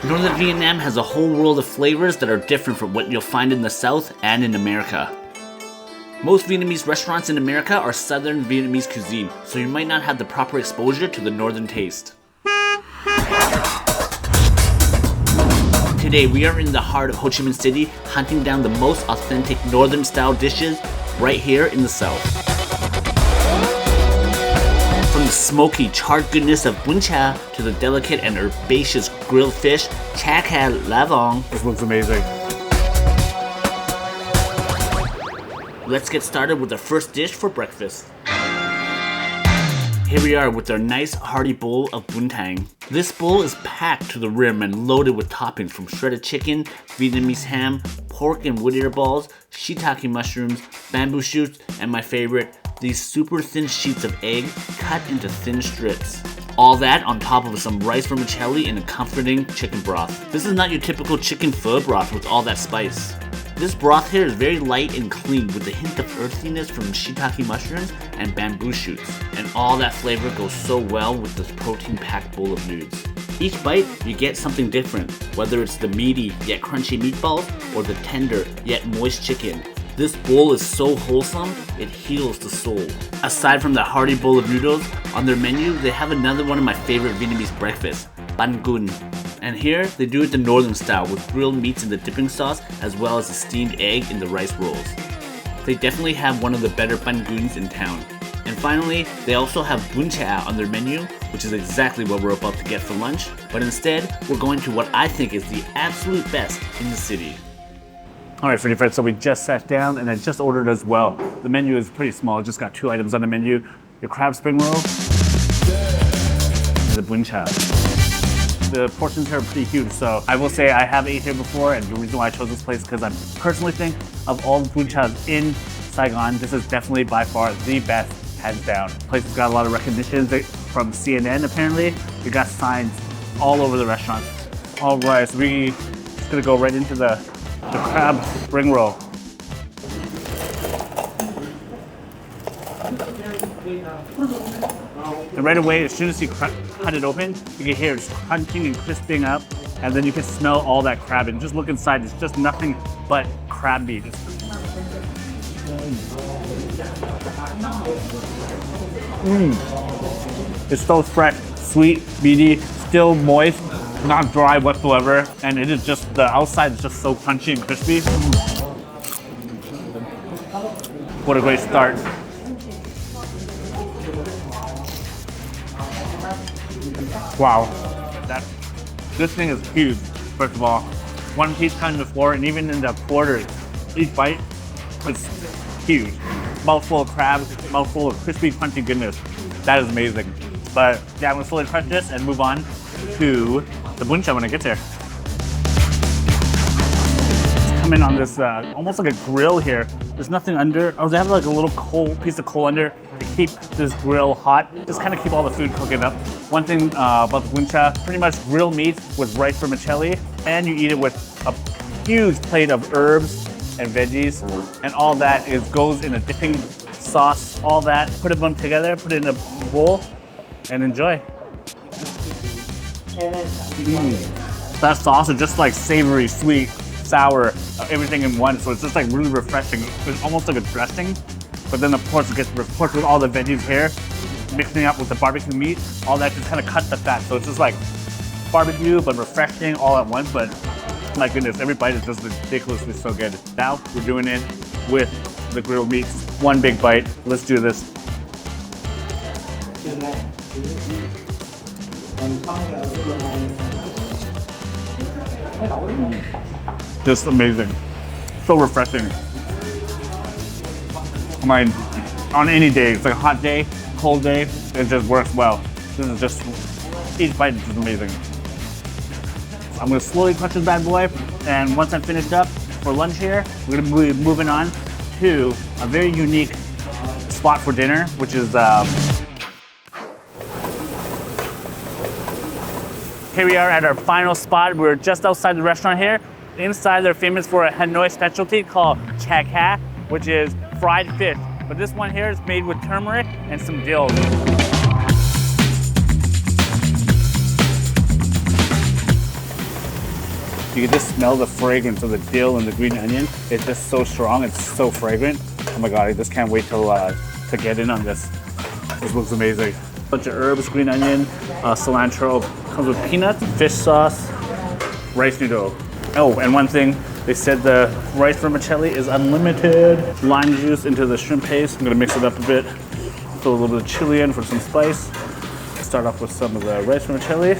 Northern Vietnam has a whole world of flavors that are different from what you'll find in the South and in America. Most Vietnamese restaurants in America are Southern Vietnamese cuisine, so you might not have the proper exposure to the Northern taste. Today we are in the heart of Ho Chi Minh City, hunting down the most authentic Northern style dishes right here in the South. From the smoky, charred goodness of Bun Cha to the delicate and herbaceous grilled fish, Ca La Vong. This looks amazing. Let's get started with the first dish for breakfast. Here we are with our nice hearty bowl of Bun Thang. This bowl is packed to the rim and loaded with toppings from shredded chicken, Vietnamese ham, pork and wood ear balls, shiitake mushrooms, bamboo shoots, and my favorite, these super thin sheets of egg cut into thin strips. All that on top of some rice vermicelli and a comforting chicken broth. This is not your typical chicken pho broth with all that spice. This broth here is very light and clean with a hint of earthiness from shiitake mushrooms and bamboo shoots. And all that flavor goes so well with this protein-packed bowl of noodles. Each bite, you get something different, whether it's the meaty yet crunchy meatballs or the tender yet moist chicken. This bowl is so wholesome, it heals the soul. Aside from the hearty bowl of noodles, on their menu, they have another one of my favorite Vietnamese breakfasts, banh cuon. And here, they do it the northern style with grilled meats in the dipping sauce as well as a steamed egg in the rice rolls. They definitely have one of the better banh cuons in town. And finally, they also have Bun Cha on their menu, which is exactly what we're about to get for lunch, but instead, we're going to what I think is the absolute best in the city. All right, Foodie Friends, so we just sat down and I just ordered as well. The menu is pretty small, just got 2 items on the menu. Your crab spring roll, and the Bun Cha. The portions here are pretty huge, so I will say I have ate here before, and the reason why I chose this place is because I personally think of all the Bun Chas in Saigon, this is definitely by far the best, hands down. The place has got a lot of recognition from CNN apparently. We got signs all over the restaurant. All right, so we're just gonna go right into the crab spring roll. And right away, as soon as you cut it open, you can hear it's crunching and crisping up, and then you can smell all that crab. And just look inside, it's just nothing but crab meat. It's so fresh, sweet, meaty, still moist, not dry whatsoever, and it is just, the outside is just so crunchy and crispy. What a great start. Wow, this thing is huge, first of all. One piece cut in the floor, and even in the quarters, each bite is huge. Mouthful of crab, mouthful of crispy, crunchy goodness. That is amazing. But yeah, I'm gonna slowly crush this and move on to the Bun Cha when I get there. Let's come in on this, almost like a grill here. There's nothing under, oh, they have like a little piece of coal under to keep this grill hot. Just kind of keep all the food cooking up. One thing about the Bun Cha, pretty much grilled meat with rice vermicelli, and you eat it with a huge plate of herbs and veggies, and all that goes in a dipping sauce, all that. Put them together, put it in a bowl, and enjoy. That sauce is just like savory, sweet, sour, everything in one. So it's just like really refreshing. It's almost like a dressing, but then of course it gets refreshed with all the veggies here, mixing up with the barbecue meat. All that just kind of cuts the fat. So it's just like barbecue, but refreshing all at once. But my goodness, every bite is just ridiculously so good. Now we're doing it with the grilled meats. One big bite. Let's do this. Just amazing. So refreshing. I mean, on any day, it's like a hot day, cold day, it just works well. This is just, each bite is just amazing. So I'm gonna slowly crush this bad boy, and once I'm finished up for lunch here, we're gonna be moving on to a very unique spot for dinner, which is here we are at our final spot. We're just outside the restaurant here. Inside, they're famous for a Hanoi specialty called Ca, which is fried fish. But this one here is made with turmeric and some dill. You can just smell the fragrance of the dill and the green onion. It's just so strong. It's so fragrant. Oh my god, I just can't wait to get in on this. This looks amazing. Bunch of herbs, green onion, cilantro. Comes with peanuts, fish sauce, rice noodle. Oh, and one thing, they said the rice vermicelli is unlimited. Lime juice into the shrimp paste. I'm gonna mix it up a bit. Throw a little bit of chili in for some spice. Start off with some of the rice vermicelli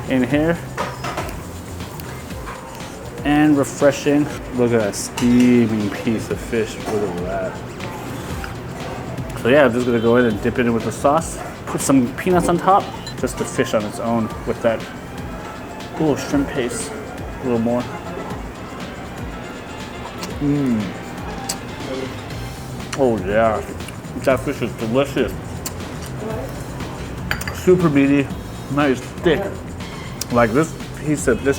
in here. And refreshing. Look at that steaming piece of fish. Look at that. So yeah, I'm just gonna go in and dip it in with the sauce. Put some peanuts on top. Just the fish on its own with that little shrimp paste. A little more. Oh yeah, that fish is delicious. Super meaty, nice thick. Like this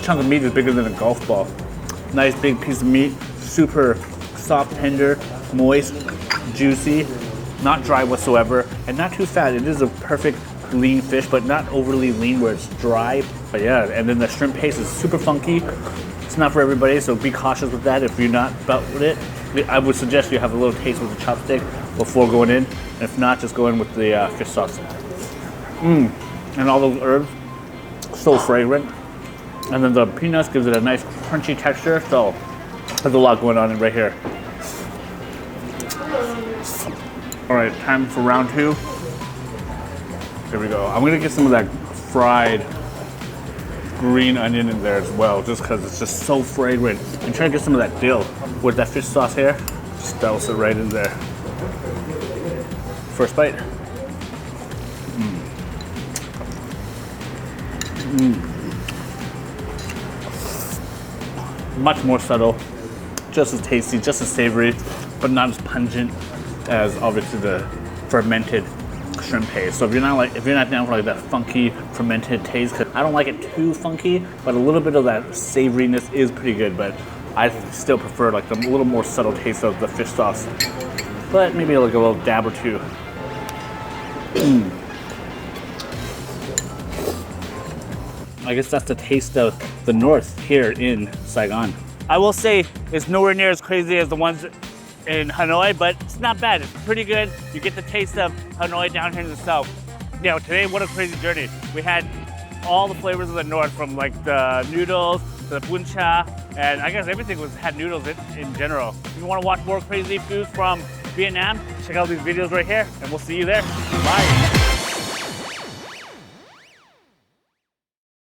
chunk of meat is bigger than a golf ball. Nice big piece of meat, super soft, tender, moist, juicy, not dry whatsoever, and not too fat. It is a perfect lean fish, but not overly lean where it's dry. But yeah, and then the shrimp paste is super funky. It's not for everybody, so be cautious with that if you're not about with it. I would suggest you have a little taste with the chopstick before going in. If not, just go in with the fish sauce. And all those herbs, so fragrant. And then the peanuts gives it a nice crunchy texture, so there's a lot going on right here. All right, time for round 2. Here we go. I'm gonna get some of that fried green onion in there as well, just because it's just so fragrant. I'm trying to get some of that dill with that fish sauce here. Just douse it right in there. First bite. Much more subtle, just as tasty, just as savory, but not as pungent as obviously the fermented shrimp paste. So if you're not down for like that funky fermented taste, because I don't like it too funky, but a little bit of that savoriness is pretty good. But I still prefer like the little more subtle taste of the fish sauce, but maybe like a little dab or two. I guess that's the taste of the north here in Saigon. I will say it's nowhere near as crazy as the ones in Hanoi, but it's not bad. It's pretty good. You get the taste of Hanoi down here in the south. You know, today, what a crazy journey. We had all the flavors of the north, from like the noodles to the Bun Cha, and I guess everything had noodles in general. If you want to watch more crazy foods from Vietnam, check out these videos right here, and we'll see you there. Bye.